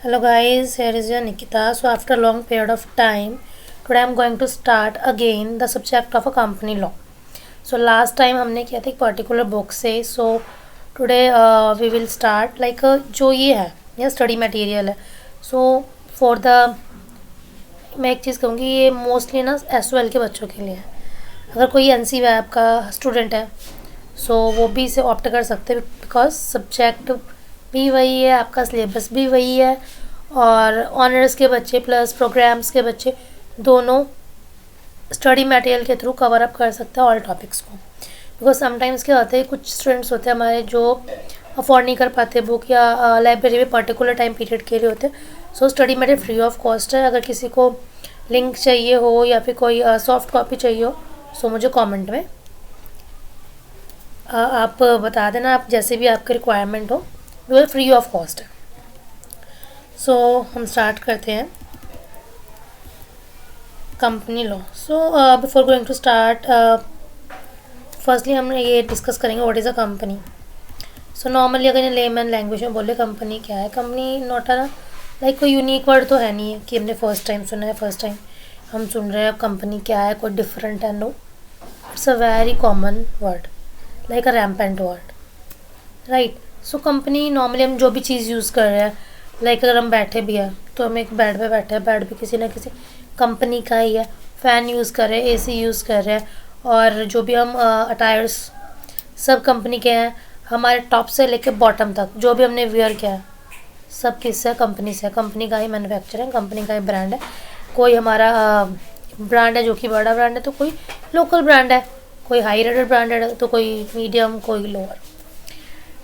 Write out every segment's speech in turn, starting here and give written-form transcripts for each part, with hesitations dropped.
Hello guys, here is your Nikita. So after a long period of time, today I am going to start again the subject of a company law. So last time हमने किया था एक particular book से. So today we will start like जो ये है ये study material है. So for the मैं एक चीज़ कहूँगी ये मोस्टली ना SOL के बच्चों के लिए है. अगर कोई NC वैब का स्टूडेंट है सो वो भी इसे ऑप्ट कर सकते हैं बिकॉज सब्जेक्ट भी वही है, आपका सिलेबस भी वही है और ऑनर्स के बच्चे प्लस प्रोग्राम्स के बच्चे दोनों स्टडी मटेरियल के थ्रू कवर अप कर सकते हैं ऑल टॉपिक्स को. बिकॉज समटाइम्स क्या होता है कुछ स्टूडेंट्स होते हैं हमारे जो अफोर्ड नहीं कर पाते बुक या लाइब्रेरी में पर्टिकुलर टाइम पीरियड के लिए होते हैं. So study material free of cost है. अगर किसी को लिंक चाहिए हो या फिर कोई सॉफ्ट कॉपी चाहिए हो सो मुझे कॉमेंट में आप बता देना, आप जैसे भी आपकी रिक्वायरमेंट हो वो फ्री ऑफ कॉस्ट है. सो हम स्टार्ट करते हैं company law. So before going to start firstly हम ये डिस्कस करेंगे what is a company. So normally अगर ये लेमन लैंग्वेज में बोले कंपनी क्या है, कंपनी नॉट अ लाइक कोई यूनिक वर्ड तो है नहीं है कि हमने फर्स्ट टाइम सुना है, फर्स्ट टाइम हम सुन रहे हैं कंपनी क्या है, कोई डिफरेंट है. No, it's a very common word like a rampant word, right. So company normally हम जो भी चीज़ यूज़ कर रहे हैं लाइक अगर हम बैठे भी हैं तो हम एक बेड पे बैठे हैं, बेड भी किसी ना किसी कंपनी का ही है. फ़ैन यूज़ कर रहे हैं, AC यूज़ कर रहे हैं और जो भी हम अटायर्स सब कंपनी के हैं. हमारे टॉप से लेके बॉटम तक जो भी हमने वेयर किया है सब किससे, कंपनी से. कंपनी का ही मैन्युफैक्चर है, कंपनी का ही ब्रांड है. कोई हमारा ब्रांड है जो कि बड़ा ब्रांड है तो कोई लोकल ब्रांड है, कोई हाई रेटेड ब्रांड है तो कोई मीडियम, कोई lower,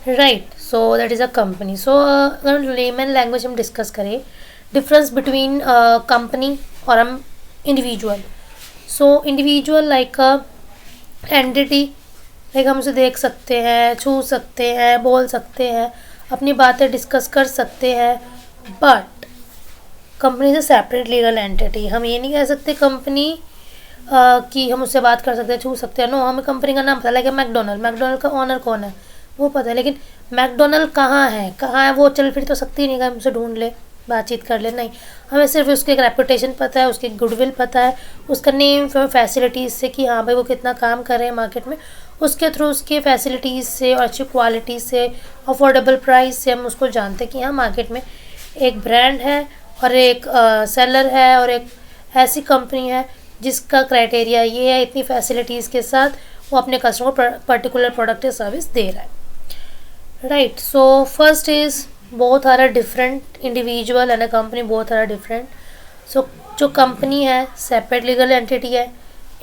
right. So that is a company. So अगर लेमन लैंग्वेज हम डिस्कस करें डिफरेंस बिटवीन कंपनी और हम individual. So individual like a entity, like हम उसे देख सकते हैं, छू सकते हैं, बोल सकते हैं, अपनी बातें डिस्कस कर सकते हैं. बट कंपनी से सेपरेट लीगल एंटिटी. हम ये नहीं कह सकते कंपनी कि हम उससे बात कर सकते हैं, छू सकते हैं. नो, हमें कंपनी का नाम पता है. लाइक मैकडोनल्ड, मैकडोनल्ड का ऑनर कौन है वो पता है, लेकिन मैकडोनल्ड कहाँ है वो चल फिर तो सकती नहीं, हम उसे ढूंढ ले, बातचीत कर ले, नहीं. हमें सिर्फ उसकी एक रेपुटेशन पता है, उसकी गुडविल पता है, उसका नेम फैसिलिटीज़ से कि हाँ भाई वो कितना काम कर रहे हैं मार्केट में, उसके थ्रू उसके फैसिलिटीज़ से और अच्छी क्वालिटी से अफोर्डेबल प्राइस से हम उसको जानते हैं कि हाँ मार्केट में एक ब्रांड है और एक सेलर है और एक ऐसी कंपनी है जिसका क्राइटेरिया ये है, इतनी फैसिलिटीज़ के साथ वो अपने कस्टमर को पर्टिकुलर प्रोडक्ट या सर्विस दे रहा है, right. So first is both are a different, individual and a company both are different. So जो कंपनी है सेपरेट लीगल एंटिटी है.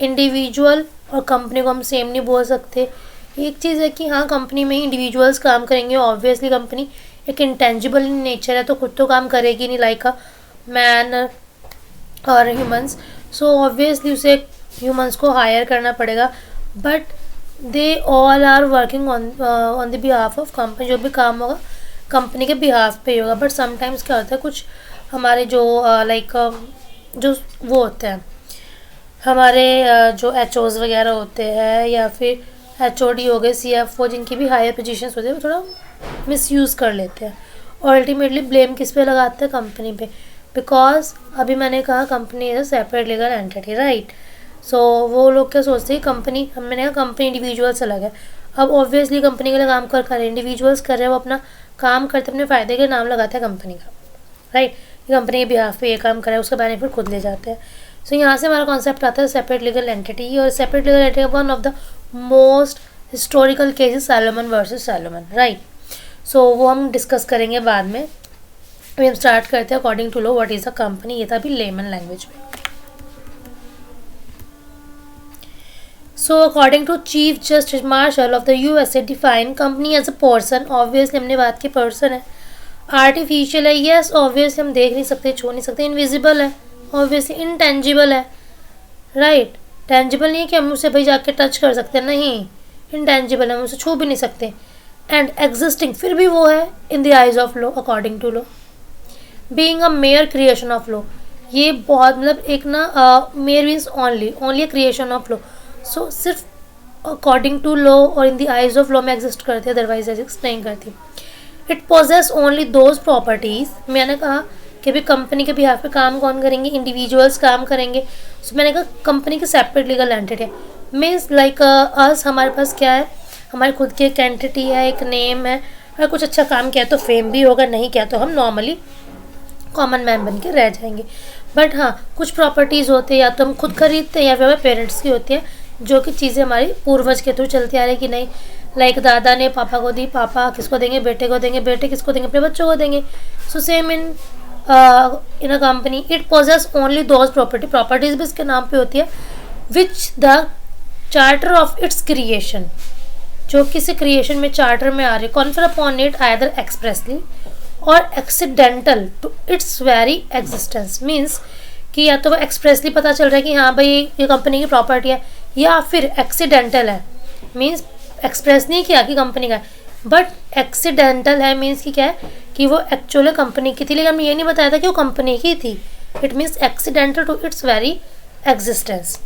इंडिविजुअल और कंपनी को हम सेम नहीं बोल सकते. एक चीज़ है कि हाँ कंपनी में इंडिविजुअल्स काम करेंगे, ऑब्वियसली कंपनी एक इंटेंजिबल नेचर है तो खुद तो काम करेगी नहीं लाइक अ मैन और ह्यूमंस. सो ऑब्वियसली उसे ह्यूमंस को हायर करना पड़ेगा. But they all are working on the behalf of company. जो भी काम होगा कंपनी के बिहाफ पे ही होगा. बट समटाइम्स क्या होता है कुछ हमारे जो लाइक जो वो होते हैं हमारे जो HOs वगैरह होते हैं या फिर HOD हो गए, CFO, जिनकी भी हायर पोजीशंस होते हैं वो थोड़ा मिसयूज़ कर लेते हैं और अल्टीमेटली ब्लेम किस पे लगाते हैं, कंपनी पे. बिकॉज अभी मैंने कहा company is a separate legal entity, right. So वो लोग क्या सोचते हैं कंपनी, मैंने कहा कंपनी इंडिविजुअल्स अलग है. अब ऑब्वियसली कंपनी के लिए काम कर रहे हैं, इंडिविजुअल्स कर रहे हैं, वो अपना काम करते अपने फ़ायदे के नाम लगाते हैं कंपनी का, राइट. कंपनी के बिहाफ पे ये काम करे उसका बेनिफिट खुद ले जाते हैं. सो यहाँ से हमारा कॉन्सेप्ट आता है सेपरेट लीगल एंटिटी. और separate legal entity one of the most historical cases Salomon versus Salomon, right. So वो हम डिस्कस करेंगे बाद में. अभी हम स्टार्ट करते हैं according to law what is a company. ये था अभी लेमन लैंग्वेज में. So according to chief justice Marshall of the USA define company as a person. Obviously हमने बात की पर्सन है, आर्टिफिशियल है, यस ऑब्वियसली हम देख नहीं सकते, छू नहीं सकते, इनविजिबल है, ऑब्वियसली इंटेंजिबल है, राइट. टेंजिबल नहीं है कि हम उसे भाई जाके टच कर सकते हैं, नहीं, इंटेंजिबल है, हम उसे छू भी नहीं सकते. एंड एग्जिस्टिंग फिर भी वो है in the eyes of law according to law. Being a mere creation of law, ये बहुत मतलब एक ना mere means only a creation of law. So सिर्फ अकॉर्डिंग टू लॉ और in the eyes of law में एग्जिस्ट करती है, अदरवाइज एग्जिस्ट नहीं करती. It possesses only those properties, मैंने कहा कि भाई कंपनी के बिहाफ पे काम कौन करेंगे, इंडिविजुअल्स काम करेंगे. सो मैंने कहा कंपनी की सेपरेट लीगल एंटिटी है. मीन्स लाइक अस, हमारे पास क्या है, हमारी खुद की एक एंटिटी है, एक नेम है. अगर कुछ अच्छा काम किया तो फेम भी होगा, नहीं किया तो हम नॉर्मली कॉमन मैन बन के रह जाएंगे. बट हाँ, कुछ प्रॉपर्टीज़ होती है या तो हम खुद खरीदते हैं या फिर हमारे पेरेंट्स की होती है, जो कि चीज़ें हमारी पूर्वज के थ्रू चलती आ रही कि नहीं. लाइक दादा ने पापा को दी, पापा किसको देंगे, बेटे को देंगे, बेटे किसको देंगे, अपने बच्चों को देंगे. So same in a company, it possesses only those properties भी इसके नाम पे होती है which the charter of its creation, जो किसी क्रिएशन में चार्टर में आ रही है, confer upon it either expressly or accidental to its very existence. Means कि या तो वो एक्सप्रेसली पता चल रहा है कि हाँ भाई ये कंपनी की प्रॉपर्टी है, या फिर एक्सीडेंटल है. मीन्स एक्सप्रेस नहीं किया कि कंपनी का है, बट एक्सीडेंटल है. मीन्स कि क्या है कि वो एक्चुअली कंपनी की थी, लेकिन हमने ये नहीं बताया था कि वो कंपनी की थी. It means accidental to its very existence.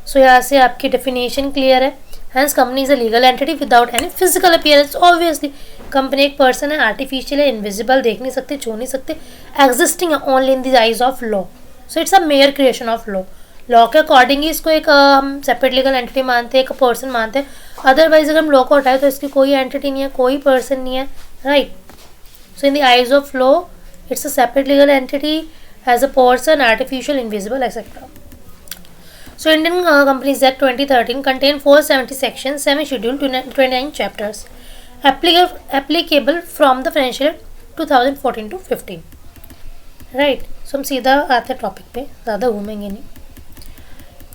So यहाँ से आपकी डेफिनेशन क्लियर है. Hence company is a legal entity without any physical appearance. Obviously company एक पर्सन है, आर्टिफिशियल है, इनविजिबल, देख नहीं सकते, छू नहीं सकते, एग्जिस्टिंग है only in the eyes of law. So it's a mere creation of law. Law के अकॉर्डिंग ही इसको एक हम सेपरेट लीगल एंटिटी मानते हैं, एक पर्सन मानते हैं. अदरवाइज अगर हम लॉ को हटाए तो इसकी कोई एंटिटी नहीं है, कोई पर्सन नहीं है, right. So in the eyes of law it's a separate legal entity as a person, artificial, invisible, etcetera. So Indian Companies Act 2013 contain 470 sections, semi-scheduled, 29 chapters, applicable from the financial year 2014 to 15. Right. So हम सीधा आते हैं topic पे, ज़्यादा घूमेंगे नहीं.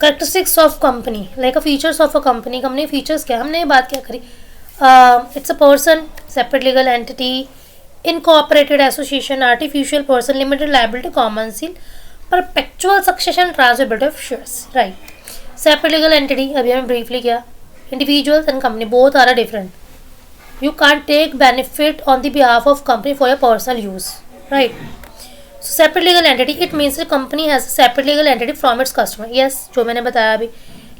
Characteristics of company, like a features of a company. Company features क्या, हमने ये बात क्या करी. It's a person, separate legal entity, incorporated association, artificial person, limited liability, common seal, perpetual succession, transferability of shares, right. Separate legal entity अभी हमें briefly किया. Individuals and company both are different. You can't take benefit on the behalf of company for your personal use, right. So separate legal entity, it means the company has a separate legal entity from its customer. Yes, जो मैंने बताया अभी.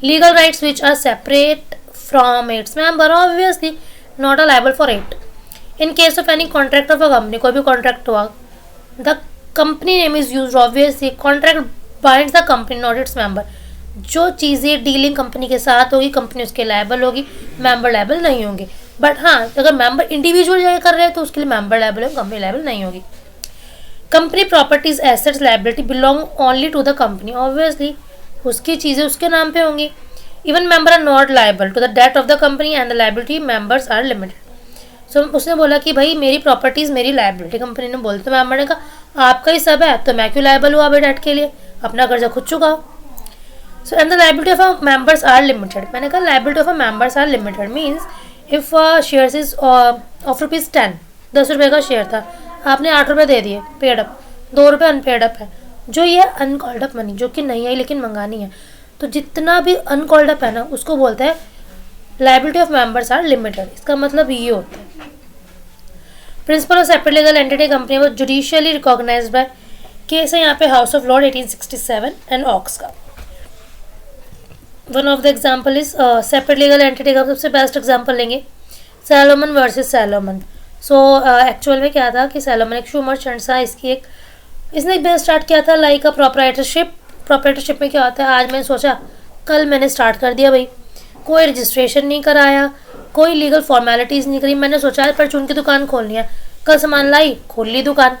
Legal rights which are separate from its member, obviously not liable for it. In case of any contract of a company, कोई भी contract हुआ, the company name is use. Obviously contract binds the company not its member. जो चीज़ें dealing company के साथ होगी, company उसके liable होगी, मेंबर लायबल नहीं होंगे. बट हाँ, अगर मेंबर इंडिविजुअल जाकर कर रहे हैं तो उसके लिए मेंबर लायबल होगी, कंपनी लायबल नहीं होगी. Company properties assets liability belong only to the company. Obviously उसकी चीज़ें उसके नाम पे होंगी. Even member are not liable to the debt of the company and the liability members are limited. So उसने बोला कि भाई मेरी प्रॉपर्टीज़ मेरी लायबिलिटी, कंपनी ने बोला. तो मेंबर ने कहा आपका ही सब है तो मैं क्यों लायबल हुआ भाई डेट के लिए, अपना कर्जा खुद चुकाओ. So and the liability of a members are limited. मैंने कहा liability of a members are limited means if shares is of ₹10, 10 रुपये का शेयर था, आपने 8 रुपये दे दिए पेड अप, 2 रुपये अनपेड अप है. जो ये अनकॉल्ड अप मनी जो कि नहीं है लेकिन मंगानी है, तो जितना भी अनकॉल्ड अप है ना उसको बोलते हैं liability of members are limited. इसका मतलब ये होता है. Principle of separate legal entity company वो जुडिशियली रिकॉग्नाइज्ड बाय केस है यहाँ पे हाउस ऑफ लॉर्ड 1867 एंड ऑक्स का. One of the example is separate legal entity का सबसे बेस्ट एग्जाम्पल लेंगे Salomon versus Salomon. So actual में क्या था कि सैलोमन एक शू मर्चेंट था. इसने एक बिजनेस स्टार्ट किया था लाइक अ प्रोप्राइटरशिप. प्रोप्राइटरशिप में क्या होता है, आज मैंने सोचा कल मैंने स्टार्ट कर दिया भाई, कोई रजिस्ट्रेशन नहीं कराया, कोई लीगल फॉर्मेलिटीज़ नहीं करी, मैंने सोचा परचून की दुकान खोलनी है, कल सामान लाई खोल ली दुकान,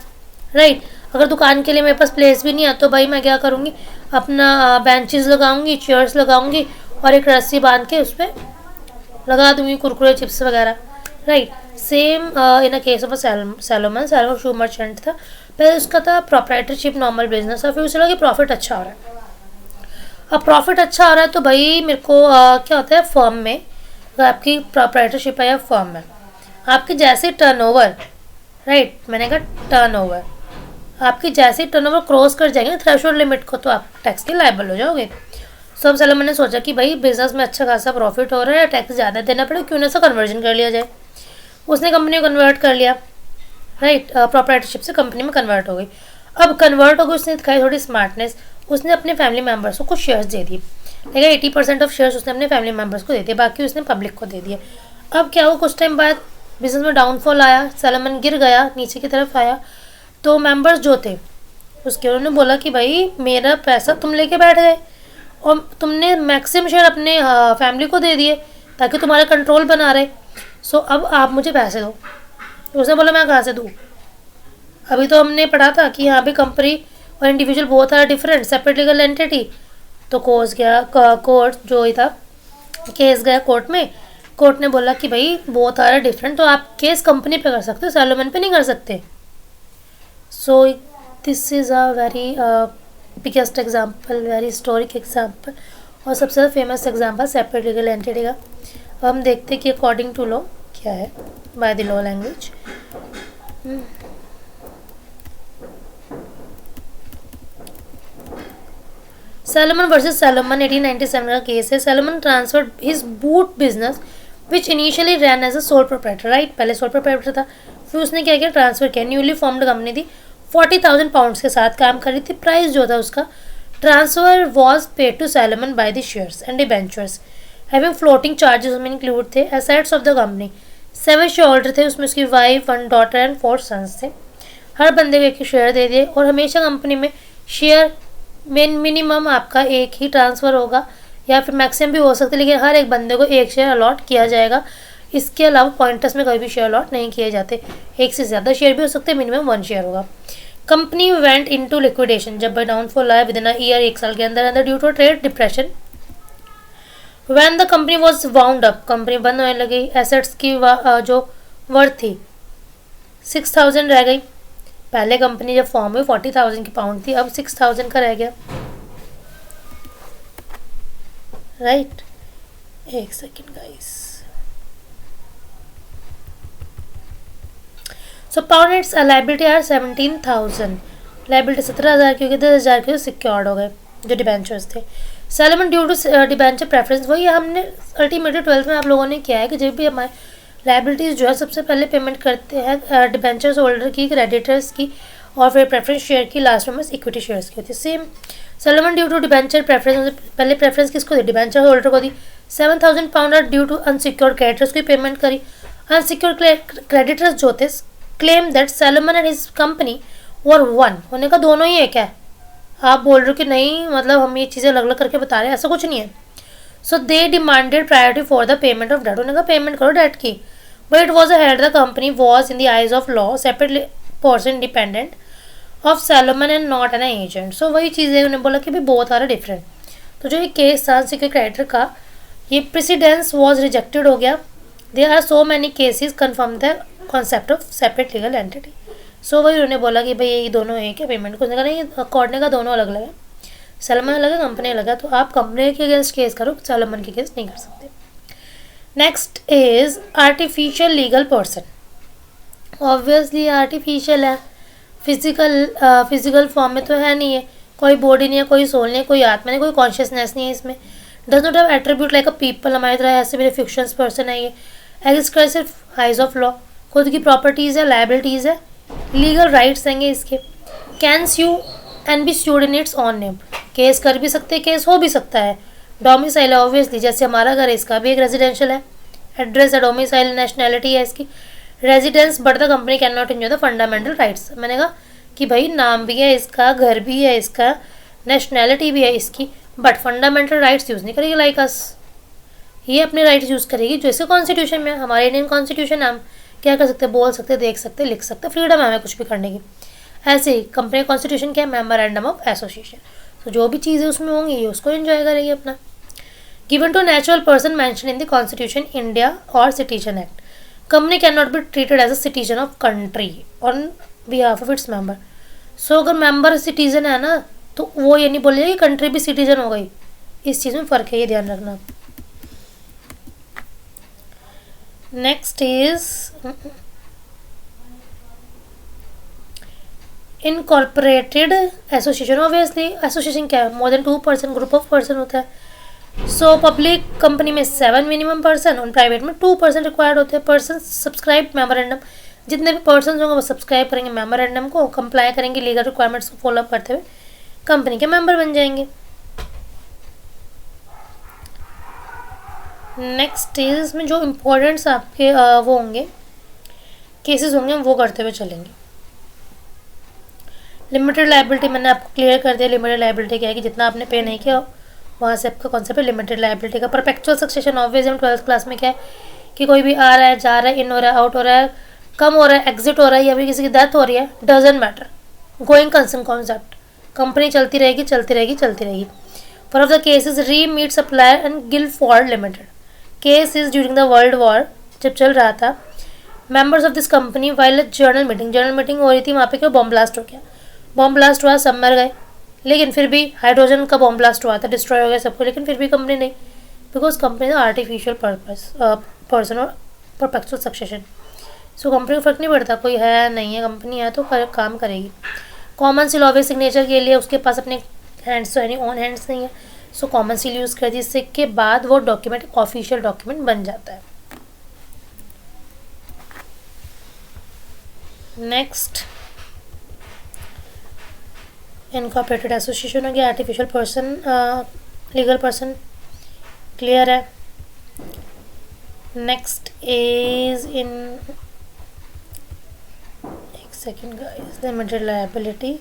राइट. अगर दुकान के लिए मेरे पास प्लेस भी नहीं है तो भाई मैं क्या करूँगी, अपना बेंचेस लगाऊंगी, चेयर्स लगाऊंगी और एक रस्सी बांध के उस पर लगा दूंगी कुरकुरे चिप्स वगैरह, right. Same in a case of Salomon shoe merchant था. पहले उसका था प्रोप्राइटरशिप नॉर्मल बिजनेस, और फिर उसे लगा कि प्रॉफिट अच्छा हो रहा है. अब प्रॉफिट अच्छा हो रहा है तो भाई मेरे को क्या होता है फर्म में, अगर आपकी प्रोप्राइटरशिप है या फर्म में, आपकी जैसे टर्नओवर, राइट, मैंने कहा टर्नओवर, आपकी जैसे टर्नओवर क्रॉस कर जाएंगे थ्रेशोल्ड लिमिट को तो आप टैक्स के लायबल हो जाओगे. सो अब सैलोमन ने सोचा कि भाई बिजनेस में अच्छा खासा प्रॉफिट हो रहा है, टैक्स ज़्यादा देना पड़ेगा, क्यों ना सा कन्वर्जन कर लिया जाए. उसने कंपनी को कन्वर्ट कर लिया, राइट. प्रोप्राइटरशिप से कंपनी में कन्वर्ट हो गई. अब कन्वर्ट हो गई, उसने दिखाई थोड़ी स्मार्टनेस, उसने अपने फैमिली मेम्बर्स को कुछ शेयर्स दे दिए. लेकिन 80% ऑफ शेयर्स उसने अपने फैमिली मेम्बर्स को दे दिए, बाकी उसने पब्लिक को दे दिए. अब क्या हुआ, कुछ टाइम बाद बिजनेस में डाउनफॉल आया, सैलमन गिर गया, नीचे की तरफ आया, तो मेंबर्स जो थे उसके उन्होंने बोला कि भाई मेरा पैसा तुम लेके बैठ गए और तुमने मैक्सिमम शेयर अपने फैमिली को दे दिए ताकि तुम्हारा कंट्रोल बना रहे, सो अब आप मुझे पैसे दो। तो उसने बोला मैं कहाँ से दूँ, अभी तो हमने पढ़ा था कि यहाँ पे कंपनी और इंडिविजुअल बहुत are different separate legal entity. तो कोर्स गया कोर्ट जो ही था, केस गया कोर्ट में, कोर्ट ने बोला कि भाई बहुत आर डिफरेंट, तो आप केस कंपनी पे कर सकते हो, सैलमन पे नहीं कर सकते। So this is a very biggest example, very historic example और सबसे ज़्यादा famous example separate legal entity का। अब हम देखते हैं कि अकॉर्डिंग टू लॉ क्या है, by the law language. Salomon versus Salomon 1897 का केस है। Salomon transferred his boot business which initially ran as a sole proprietor, right, पहले सोल प्रोप्राइटर था, फिर उसने क्या किया, ट्रांसफर किया, न्यूली फॉर्म्ड कंपनी थी, 40,000 पाउंड्स के साथ काम कर रही थी। प्राइस जो था उसका transfer was paid to Salomon by the shares and debentures having floating charges उसमें इंक्लूड थे। Assets of the company 7 shareholder थे, उसमें उसकी वाइफ, 1 डॉटर एंड 4 सन्स थे। हर बंदे को एक शेयर दे दिए और हमेशा कंपनी में शेयर मिनिमम आपका एक ही ट्रांसफ़र होगा या फिर मैक्सिमम भी हो सकता है, लेकिन हर एक बंदे को एक शेयर अलॉट किया जाएगा। इसके अलावा पॉइंटर्स में कभी भी शेयर अलॉट नहीं किए जाते, एक से ज़्यादा शेयर भी हो सकते हैं, मिनिमम 1 शेयर होगा। कंपनी वेंट इनटू लिक्विडेशन, जब डाउनफॉल आया विद इन अ ईयर, 1 साल के अंदर अंदर, due to trade depression. When the company was wound up, company बंद होने लगी, एसेट्स की जो वर्थ थी 6,000 रह गई। पहले कंपनी जब फॉर्म हुई 40,000 की पाउंड थी, अब 6,000 का रह गया, राइट। एक second guys. So pound its liability are 17,000, liability 17,000 क्योंकि 10,000 के सिक्योर्ड हो गए जो डिबेंचर्स थे। Salomon due to debenture preference, वही हमने अल्टीमेटली 12th में आप लोगों ने किया है कि जब भी हमारे लाइबिलिटीज़ जो है सबसे पहले पेमेंट करते हैं डिबेंचर्स होल्डर की, क्रेडिटर्स की और फिर प्रेफरेंस शेयर की, लास्ट में बस इक्विटी शेयर्स की होती है। Same Salomon due to debenture preference, पहले प्रेफरेंस किसको दी, डिबेंचर होल्डर को दी। 7,000 pound due to unsecured creditors की पेमेंट करी। अनसिक्योर्ड क्रेडिटर्स जो थे claim that Salomon and his company were one, होने का दोनों ही एक है। आप बोल रहे हो कि नहीं, मतलब हम ये चीज़ें अलग अलग करके बता रहे हैं, ऐसा कुछ नहीं है। So they demanded priority for the payment of debt, उन्होंने कहा पेमेंट करो डेट की। But it was a held the company was in the eyes of law separate person independent of Salomon and not an agent. So वही चीज़ें उन्होंने बोला कि भाई बहुत सारे डिफरेंट। तो जो ये केस था अनसिक्योर्ड क्रेडिटर का, ये प्रेसिडेंस वॉज रिजेक्टेड हो गया। There are so many cases confirm the concept of separate legal entity. So वही उन्होंने बोला कि भाई ये दोनों एक है, पेमेंट को नहीं, कोर्ट ने कहा दोनों अलग अलग है, सैलमन अलग है, कंपनी अलग है, तो आप कंपनी के अगेंस्ट केस करो, सैलमन के अगेंस्ट नहीं कर सकते। Next is artificial legal person. Obviously artificial है, फिजिकल फॉर्म में तो है नहीं है, कोई बॉडी नहीं है, कोई सोल नहीं है, कोई आत्मा नहीं, कोई कॉन्शियसनेस नहीं है इसमें। Does not have attribute like a people, हमारी तरह ऐसे मेरे फिक्शंस पर्सन है ये। एग्जिस्ट कर सिर्फ आइज ऑफ लॉ, खुद की प्रॉपर्टीज़ है, लाइबिलिटीज़ है, लीगल राइट्स देंगे इसके। Can sue and be sued in its own name, case कर भी सकते हैं, केस हो भी सकता है। डोमिसाइल है ऑब्वियसली, जैसे हमारा घर है, इसका भी एक रेजिडेंशियल है, एड्रेस है, डोमिसाइल, नेशनैलिटी है इसकी, residence, but the company can not enjoy the fundamental rights. मैंने कहा कि भाई नाम भी है इसका, घर भी है इसका, नेशनैलिटी भी है इसकी, बट फंडामेंटल राइट्स यूज़ नहीं करेगी लाइक अस। ये अपने राइट्स यूज़ करेगी जो इसके कॉन्स्टिट्यूशन में, हमारे इंडियन कॉन्स्टिट्यूशन हम क्या कर सकते हैं, बोल सकते, देख सकते, लिख सकते, फ्रीडम है हमें कुछ भी करने की। ऐसे ही कंपनी कॉन्स्टिट्यूशन क्या है, मेमोरेंडम ऑफ एसोसिएशन, तो जो भी चीज़ें उसमें होंगी ये उसको एंजॉय करेगी अपना। Given to natural person mention in the constitution India और citizen act, company can not be treated as a citizen of country on behalf of its member. So अगर मेंबर सिटीजन है ना, तो वो ये नहीं बोलेगा कि कंट्री भी सिटीजन हो गई, इस चीज़ में फ़र्क है, ये ध्यान रखना। Next is incorporated association. Obviously association क्या है, more than 2 person, group of person होता है। सो पब्लिक कंपनी में 7 मिनिमम पर्सन और प्राइवेट में 2 पर्सन रिक्वायर्ड होते हैं। पर्सन सब्सक्राइब मेमोरेंडम, जितने भी पर्सन होंगे वो सब्सक्राइब करेंगे मेमोरेंडम को, कंप्लाई करेंगे लीगल रिक्वायरमेंट्स को फॉलोअप करते हुए, कंपनी के मेंबर बन जाएंगे। नेक्स्ट इज में जो इम्पोर्टेंट्स आपके वो होंगे केसेस होंगे हम वो करते हुए चलेंगे। लिमिटेड लाइबिलिटी मैंने आपको क्लियर कर दिया। लिमिटेड लाइबिलिटी क्या है कि जितना आपने पे नहीं किया वहाँ से आपका कॉन्सेप्ट है लिमिटेड लाइबिलिटी का। परपेचुअल सक्सेशन ऑब्वियस हम 12th क्लास में क्या है कि कोई भी आ रहा है, जा रहा है, इन हो रहा है, आउट हो रहा है, कम हो रहा है, एग्जिट हो रहा है, या फिर किसी की डेथ हो रही है, doesn't matter, going concern concept, company चलती रहेगी चलती रहेगी चलती रहेगी। For of the cases re meat supplier and Guildford limited case is during the world war, जब चल रहा था, members of this company while general meeting हो रही थी, वहाँ पे क्या बॉम्ब ब्लास्ट हो गया, बॉम्ब ब्लास्ट हुआ, सब मर गए, लेकिन फिर भी हाइड्रोजन का बॉम्ब ब्लास्ट हुआ था, डिस्ट्रॉय हो गया सबको, लेकिन फिर भी कंपनी नहीं, बिकॉज कंपनी का आर्टिफिशियल पर्सन और परपेचुअल सक्सेशन। सो कंपनी को फर्क नहीं पड़ता कोई है नहीं है, कंपनी है तो काम करेगी। कॉमन सील ऑब्वियस सिग्नेचर के लिए उसके पास अपने हैंड्स तो यानी ऑन हैंड्स नहीं है, सो कॉमन सील यूज़ कर दी, इसके बाद वो डॉक्यूमेंट ऑफिशियल डॉक्यूमेंट बन जाता है। नेक्स्ट इनकॉर्पोरेटेड एसोसिएशन हो गया, artificial person, legal person, clear है। नेक्स्ट इज इन एक second guys, limited liability.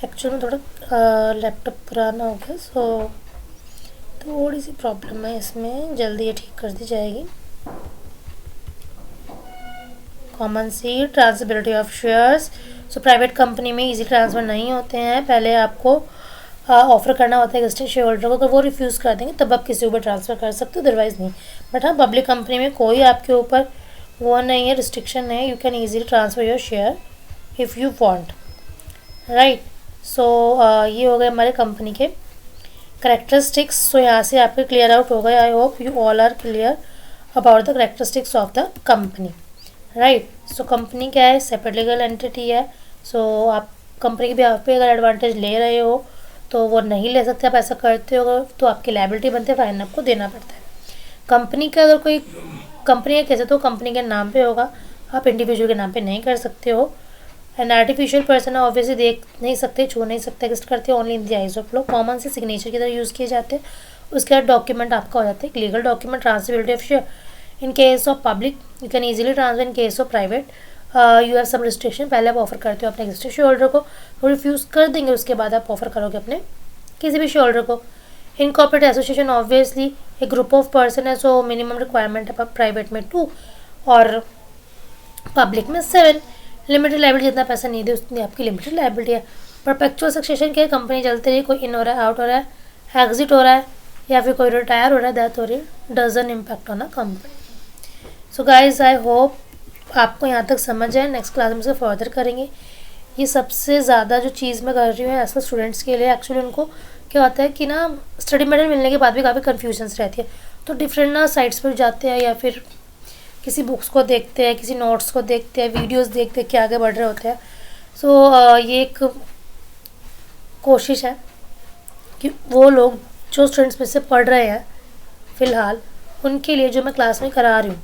Actual में थोड़ा लैपटॉप पुराना हो गया, सो थोड़ी सी प्रॉब्लम है इसमें, जल्दी ये ठीक कर दी जाएगी। Common seal, transferability of shares. So private company में इजी ट्रांसफ़र नहीं होते हैं, पहले आपको ऑफर करना होता है एग्जिस्टिंग शेयर होल्डर को, अगर वो रिफ्यूज़ कर देंगे तब आप किसी ऊपर ट्रांसफ़र कर सकते हो, अदरवाइज़ नहीं। बट हाँ, पब्लिक कंपनी में कोई आपके ऊपर वो नहीं है, रिस्ट्रिक्शन है, you can easily transfer your share if you want, right. So ये हो गए हमारे कंपनी के करेक्टरिस्टिक्स। सो यहाँ से आपके क्लियर आउट हो गए। I hope you all are clear about the characteristics of the company, right. So company क्या है, सेपरेट लीगल एंटिटी है। सो आप कंपनी के बिहाफ पे अगर एडवांटेज ले रहे हो तो वो नहीं ले सकते, आप ऐसा करते हो तो आपकी लायबिलिटी बनते हैं, फाइन आपको देना पड़ता है। कंपनी का अगर कोई कंपनी है कैसे तो कंपनी के नाम पे होगा, आप इंडिविजुअल के नाम पे नहीं कर सकते हो। एंड आर्टिफिशियल पर्सन ऑब्वियसली देख नहीं सकते, छू नहीं सकते, एग्जिस्ट करते only in the eyes of law. Common से सिग्नेचर की तरह यूज़ किए जाते हैं। उसके बाद डॉक्यूमेंट आपका हो जाता है legal document, transferability of share. In case of public you can easily transfer, in case of private you have some restriction. पहले आप ऑफर करते हो अपने एग्जिस्टिंग शेयर होल्डर को, वो रिफ्यूज़ कर देंगे, उसके बाद आप ऑफर करोगे अपने किसी भी शेयर होल्डर को। इनकॉर्पोरेट एसोसिएशन ऑब्वियसली एक ग्रुप ऑफ पर्सन है, सो मिनिमम रिक्वायरमेंट है प्राइवेट में 2 और पब्लिक में 7। लिमिटेड लायबिलिटी जितना पैसा नहीं दे उतनी आपकी लिमिटेड लायबिलिटी है। परपेचुअल सक्सेशन के कंपनी चलती रही, कोई इन हो रहा है, आउट हो रहा है, एग्जिट हो रहा है, या फिर कोई रिटायर हो रहा है, डेथ हो रही है, doesn't impact on a company. So guys I hope आपको यहाँ तक समझ आए। नेक्स्ट क्लास में से फर्दर करेंगे। ये सबसे ज़्यादा जो चीज़ मैं कर रही हूँ ऐसा स्टूडेंट्स के लिए, एक्चुअली उनको क्या होता है कि ना स्टडी मटेरियल मिलने के बाद भी काफ़ी कन्फ्यूजन्स रहती है, तो डिफरेंट ना साइट्स पर जाते हैं या फिर किसी बुक्स को देखते हैं, किसी नोट्स को देखते हैं, वीडियोस देखते हैं कि आगे बढ़ रहे होते हैं। सो ये एक कोशिश है कि वो लोग जो स्टूडेंट्स में से पढ़ रहे हैं फ़िलहाल, उनके लिए जो मैं क्लास में करा रही हूँ,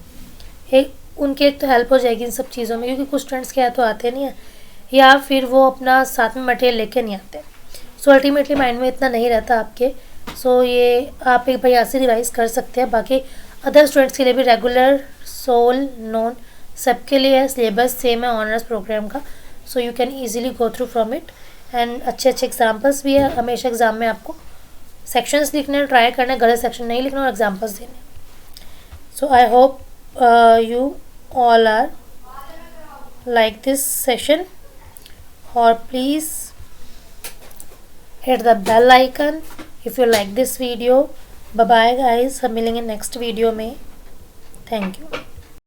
एक उनके तो हेल्प हो जाएगी इन सब चीज़ों में, क्योंकि कुछ स्टूडेंट्स क्या है तो आते नहीं हैं या फिर वो अपना साथ में मटेरियल लेके नहीं आते। सो अल्टीमेटली माइंड में इतना नहीं रहता आपके। सो ये आप एक बार यहाँ से रिवाइज़ कर सकते हैं। बाकी अदर स्टूडेंट्स के लिए भी रेगुलर, सोल, नॉन सबके लिए है, सिलेबस सेम है ऑनर्स प्रोग्राम का। So you can easily go through from it and अच्छे अच्छे एग्जाम्पल्स भी है। हमेशा एग्जाम में आपको सेक्शंस लिखने ट्राई करना है, गलत सेक्शन नहीं लिखना और एग्जाम्पल्स देने। So I hope you all are like this session, or please hit the bell icon if you like this video. Bye bye guys, हम मिलेंगे नेक्स्ट वीडियो में। Thank you.